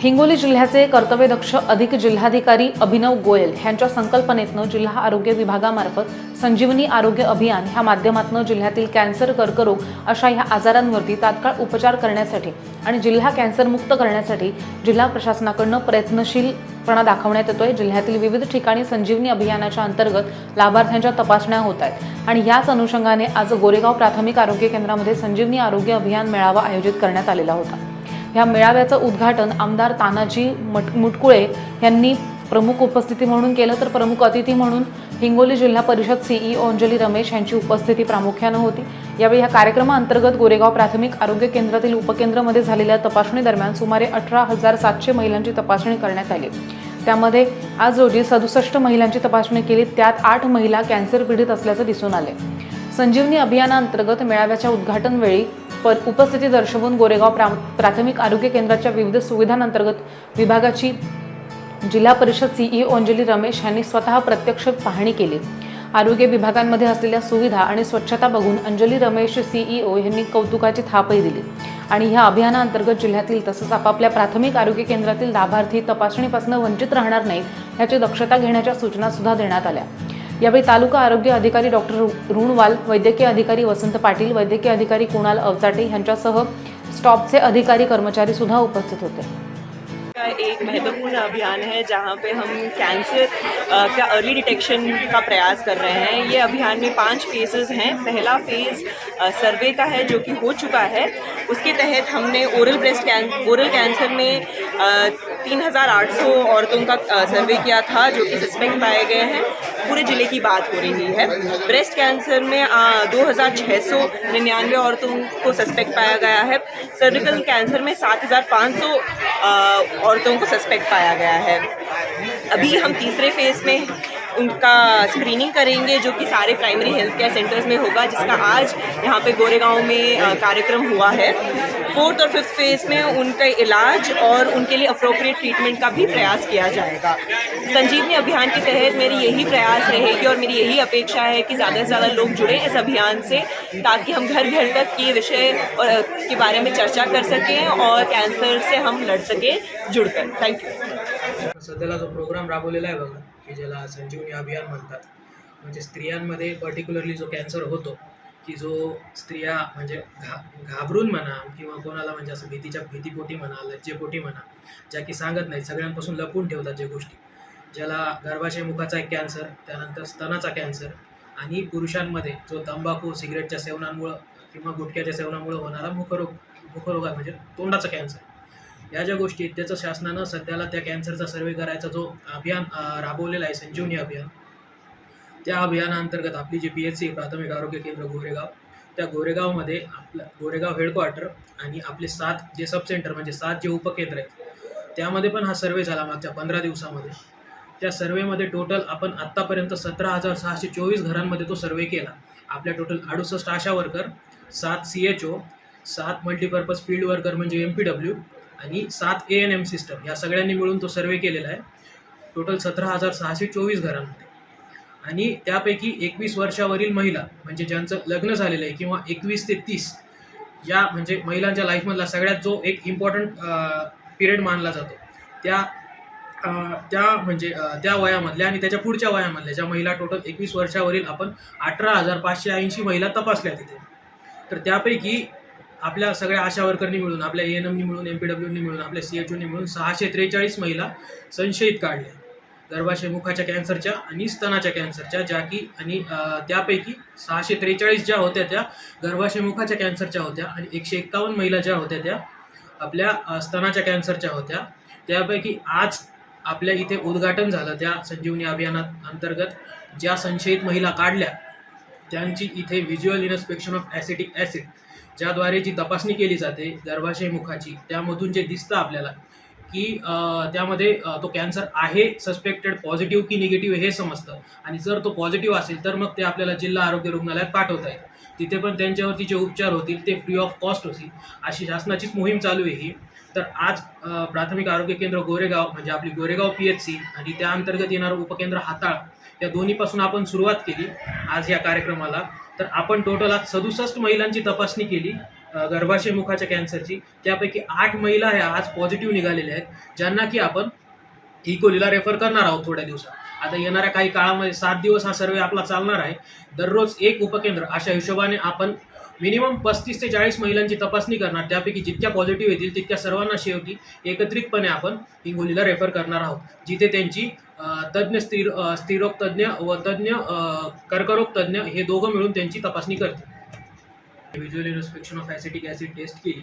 हिंगोली जिल्ह्याचे कर्तव्यदक्ष अधिक जिल्हाधिकारी अभिनव गोयल यांच्या संकल्पनेतनं जिल्हा आरोग्य विभागामार्फत संजीवनी आरोग्य अभियान ह्या माध्यमातून जिल्ह्यातील कॅन्सर, कर्करोग अशा ह्या आजारांवरती तात्काळ उपचार करण्यासाठी आणि जिल्हा कॅन्सरमुक्त करण्यासाठी जिल्हा प्रशासनाकडून प्रयत्नशीलपणा दाखवण्यात येतोय। जिल्ह्यातील विविध ठिकाणी संजीवनी अभियानाच्या अंतर्गत लाभार्थ्यांच्या तपासण्या होत आहेत आणि याच अनुषंगाने आज गोरेगाव प्राथमिक आरोग्य केंद्रामध्ये संजीवनी आरोग्य अभियान मेळावा आयोजित करण्यात आलेला होता। या मेळाव्याचं उद्घाटन आमदार तानाजी मुटकुळे यांनी प्रमुख उपस्थिती म्हणून केलं, तर प्रमुख अतिथी म्हणून हिंगोली जिल्हा परिषद सीईओ अंजली रमेश यांची उपस्थिती प्रामुख्याने होती। यावेळी या कार्यक्रमाअंतर्गत गोरेगाव प्राथमिक आरोग्य केंद्रातील उपकेंद्रामध्ये झालेल्या तपासणी दरम्यान सुमारे 18,700 महिलांची तपासणी करण्यात आली। त्यामध्ये आज रोजी 67 महिलांची तपासणी केली, त्यात 8 महिला कॅन्सर पीडित असल्याचं दिसून आले। संजीवनी अभियानाअंतर्गत मेळाव्याच्या उद्घाटनवेळी उपस्थिती दर्शवून गोरेगाव प्राथमिक आरोग्य केंद्राच्या विविध सुविधांअंतर्गत विभागाची जिल्हा परिषद सीईओ अंजली रमेश यांनी स्वतः प्रत्यक्ष पाहणी केली। आरोग्य विभागांमध्ये असलेल्या सुविधा आणि स्वच्छता बघून अंजली रमेश सीईओ यांनी कौतुकाची थापही दिली आणि या अभियानाअंतर्गत जिल्ह्यातील तसंच आपापल्या प्राथमिक आरोग्य केंद्रातील लाभार्थी तपासणीपासून वंचित राहणार नाहीत याची दक्षता घेण्याच्या सूचना सुद्धा देण्यात आल्या। यावेळी तालुका आरोग्य अधिकारी डॉक्टर ऋणवाल, वैद्यकीय अधिकारी वसंत पाटील, वैद्यकीय अधिकारी कुणाल अवचाटे यांच्यासह स्टॉपचे अधिकारी कर्मचारी सुद्धा उपस्थित होते। का एक महत्वपूर्ण अभियान है जहां पे हम कैंसर का अर्ली डिटेक्शन का प्रयास कर रहे हैं। ये अभियान में 5 फेजेस हैं। पहला फेज़ सर्वे का है जो कि हो चुका है। उसके तहत हमने ओरल कैंसर में 3,800 औरतों का सर्वे किया था जो कि सस्पेक्ट पाए गए हैं। पूरे ज़िले की बात हो रही है। ब्रेस्ट कैंसर में 2,699 औरतों को सस्पेक्ट पाया गया है। सर्विकल कैंसर में 7,500 औरतों को सस्पेक्ट पाया गया है। अभी हम तीसरे फेज़ में उनका स्क्रीनिंग करेंगे जो कि सारे प्राइमरी हेल्थ केयर सेंटर्स में होगा, जिसका आज यहाँ पे गोरेगांव में कार्यक्रम हुआ है। 4th और 5th फेज़ में उनका इलाज और उनके लिए अप्रोप्रिएट ट्रीटमेंट का भी प्रयास किया जाएगा। संजीवनी अभियान के तहत मेरी यही प्रयास रहेगी और मेरी यही अपेक्षा है कि ज़्यादा से ज़्यादा लोग जुड़ें इस अभियान से, ताकि हम घर घर तक ये विषय के बारे में चर्चा कर सकें और कैंसर से हम लड़ सकें जुड़कर। Thank you. सध्याला जो प्रोग्राम राबवलेला आहे बघा, की ज्याला संजीवनी अभियान म्हणतात, म्हणजे स्त्रियांमध्ये पर्टिक्युलरली जो कॅन्सर होतो, की जो स्त्रिया म्हणजे घाबरून म्हणा किंवा कोणाला म्हणजे असं भीतीपोटी म्हणा, लज्जेपोटी म्हणा, ज्या की सांगत नाहीत, सगळ्यांपासून लपून ठेवतात ज्या गोष्टी, ज्याला गर्भाशय मुखाचा एक कॅन्सर, त्यानंतर स्तनाचा कॅन्सर आणि पुरुषांमध्ये जो तंबाखू सिगरेटच्या सेवनामुळं किंवा गुटख्याच्या सेवनामुळं होणारा मुखरोग म्हणजे तोंडाचा कॅन्सर, या ज्या गोष्टी आहेत त्याचं शासनानं सध्याला त्या कॅन्सरचा सर्वे करायचा जो अभियान राबवलेला आहे संजीवनी अभियान, त्या अभियानाअंतर्गत आपली जी PHC प्राथमिक आरोग्य केंद्र गोरेगाव, त्या गोरेगावमध्ये आपलं गोरेगाव हेडक्वार्टर आणि आपले 7 जे सब सेंटर म्हणजे 7 जे उपकेंद्र आहेत त्यामध्ये पण हा सर्वे झाला मागच्या 15 दिवसामध्ये। त्या सर्वेमध्ये टोटल आपण आत्तापर्यंत 17,624 घरांमध्ये तो सर्वे केला। आपल्या total 68 ASHA worker, 7 CHO, 7 multipurpose field worker म्हणजे MPW आणि 7 ANM सिस्टम, या सगळ्यांनी मिळून तो सर्वे केलेला आहे टोटल 17,624 घरांमध्ये। आणि त्यापैकी 21 वर्षावरील महिला म्हणजे ज्यांचं लग्न झालेलं आहे किंवा 21 ते 30 या म्हणजे महिलांच्या लाईफमधला सगळ्यात जो एक इम्पॉर्टंट पिरियड मानला जातो, त्या वयामधल्या आणि त्याच्या पुढच्या वयामधल्या ज्या महिला टोटल 21 वर्षावरील आपण 18,580 महिला तपासल्या तिथे। तर त्यापैकी आपल्या सगळ्या आशा वर्करनी मिळून, आपल्या ANMनी मिळून, MPWनी मिळून, आपल्या CHOनी मिळून 643 महिला संशयित काढल्या गर्भाशय मुखाच्या कॅन्सरच्या आणि स्तनाच्या कॅन्सरच्या, ज्या की आणि त्यापैकी 643 ज्या होत्या त्या गर्भाशय मुखाच्या कॅन्सरच्या होत्या आणि 151 महिला ज्या होत्या त्या आपल्या स्तनाच्या कॅन्सरच्या होत्या। त्यापैकी आज आपल्या इथे उद्घाटन झालं त्या संजीवनी अभियानाअंतर्गत ज्या संशयित महिला काढल्या त्यांची इथे visual inspection of acetic acid ज्याद्वारे जी तपासणी केली जाते गर्भाशय मुखाची, त्यामधून जे दिसतं आपल्याला की त्यामध्ये तो कॅन्सर आहे सस्पेक्टेड, पॉझिटिव्ह की निगेटिव्ह हे समजतं आणि जर तो पॉझिटिव्ह असेल तर मग ते आपल्याला जिल्हा आरोग्य रुग्णालयात पाठवता येतं। तिथे पण त्यांच्यावरती जे उपचार होतील ते फ्री ऑफ कॉस्ट होतील, अशी शासनाचीच मोहीम चालू आहे ही। तर आज प्राथमिक आरोग्य केंद्र गोरेगाव म्हणजे आपली गोरेगाव PHC आणि त्या अंतर्गत येणारं उपकेंद्र हाताळ, या दोन्हीपासून आपण सुरुवात केली आज या कार्यक्रमाला। तर आपण टोटल आज 67 महिलांची तपासणी केली गर्भाशय मुखाच्या कॅन्सरची, त्यापैकी 8 महिला ह्या आज पॉझिटिव्ह निघालेल्या आहेत, ज्यांना की आपण इकोलीला रेफर करणार आहोत थोड्या दिवसात. आता येणाऱ्या काही काळामध्ये 7 दिवस हा सर्वे आपला चालणार आहे. दररोज एक उपकेंद्र अशा हिशोबाने आपण मिनिमम 35 ते 40 महिलांची तपासणी करणार. त्यापैकी जितक्या पॉझिटिव्ह येतील तितक्या सर्वांना शेवटी एकत्रितपणे आपण हिंगोलीला रेफर करणार आहोत, जिथे त्यांची तज्ज्ञ स्त्रीरोग तज्ज्ञ व तज्ज्ञ कर्करोग तज्ज्ञ हे दोघं मिळून त्यांची तपासणी करतील. Visual inspection of acetic acid test केली,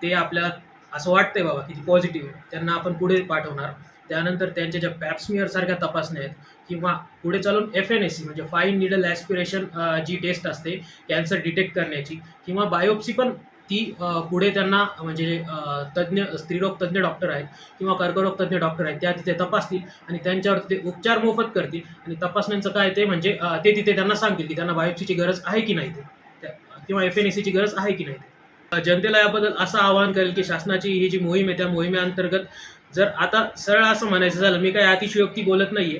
ते आपल्याला असं वाटतंय बाबा की ती पॉझिटिव्ह आहे, त्यांना आपण पुढे पाठवणार. त्यानंतर त्यांच्या ज्या पॅप्समिअर सारख्या तपासण्या आहेत किंवा पुढे चालून FNAC म्हणजे फाईन निडल ॲस्पिरेशन जी टेस्ट असते कॅन्सर डिटेक्ट करण्याची, किंवा बायोप्सी पण ती पुढे त्यांना म्हणजे स्त्रीरोग तज्ज्ञ डॉक्टर आहेत किंवा कर्करोग तज्ज्ञ डॉक्टर आहेत, त्या तिथे तपासतील आणि त्यांच्यावर ते उपचार मोफत करतील. आणि तपासण्यांचं काय ते म्हणजे ते तिथे त्यांना सांगतील की त्यांना बायोप्सीची गरज आहे की नाही ते, किंवा FNACची गरज आहे की नाही ते. जनतेला याबद्दल असं आवाहन करेल की शासनाची ही जी मोहीम आहे त्या मोहिमेअंतर्गत जर आता सरळ असं म्हणायचं झालं, मी काही अतिशयोक्ती बोलत नाही आहे,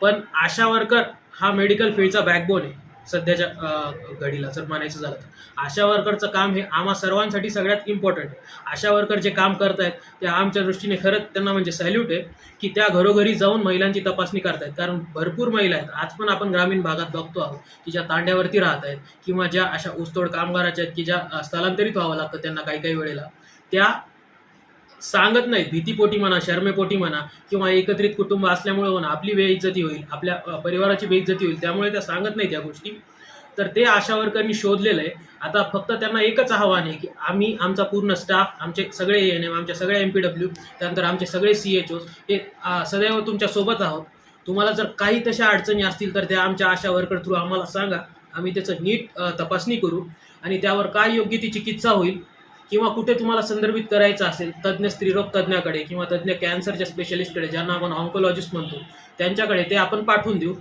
पण आशा वर्कर हा मेडिकल फील्डचा बॅकबोन आहे सध्याच्या घडीला. जर म्हणायचं झालं तर आशा वर्करचं काम हे आम्हा सर्वांसाठी सगळ्यात इम्पॉर्टंट आहे. आशा वर्कर जे काम करत आहेत ते आमच्या दृष्टीने खरंच त्यांना म्हणजे सॅल्यूट आहे की त्या घरोघरी जाऊन महिलांची तपासणी करतायत. कारण भरपूर महिला आहेत आज पण आपण ग्रामीण भागात बघतो आहोत की ज्या तांड्यावरती राहत आहेत किंवा ज्या अशा ऊसतोड कामगाराच्या आहेत की ज्या स्थलांतरित व्हावं लागतं त्यांना काही वेळेला, त्या सांगत नाहीत. भीतीपोटी म्हणा, शर्मेपोटी म्हणा, किंवा एकत्रित कुटुंब असल्यामुळे म्हणा आपली बेइज्जती होईल, आपल्या परिवाराची बेइज्जती होईल, त्यामुळे त्या सांगत नाहीत या गोष्टी. तर ते आशा वर्करनी शोधलेलं आहे. आता फक्त त्यांना एकच आव्हान आहे की आम्ही आमचा पूर्ण स्टाफ, आमचे सगळे ANM, आमच्या सगळ्या MPW, त्यानंतर आमचे सगळे CHOs हे सदैव तुमच्यासोबत आहोत. तुम्हाला जर काही तशा अडचणी असतील तर त्या आमच्या आशा वर्कर थ्रू आम्हाला सांगा. आम्ही त्याचं नीट तपासणी करू आणि त्यावर काय योग्य ती चिकित्सा होईल किंवा कुठे तुम्हाला संदर्भित करायचं असेल तज्ज्ञ स्त्रीरोग तज्ज्ञाकडे किंवा तज्ज्ञ कॅन्सरच्या स्पेशलिस्टकडे, ज्यांना आपण ऑन्कोलॉजिस्ट म्हणतो, त्यांच्याकडे ते आपण पाठवून देऊ.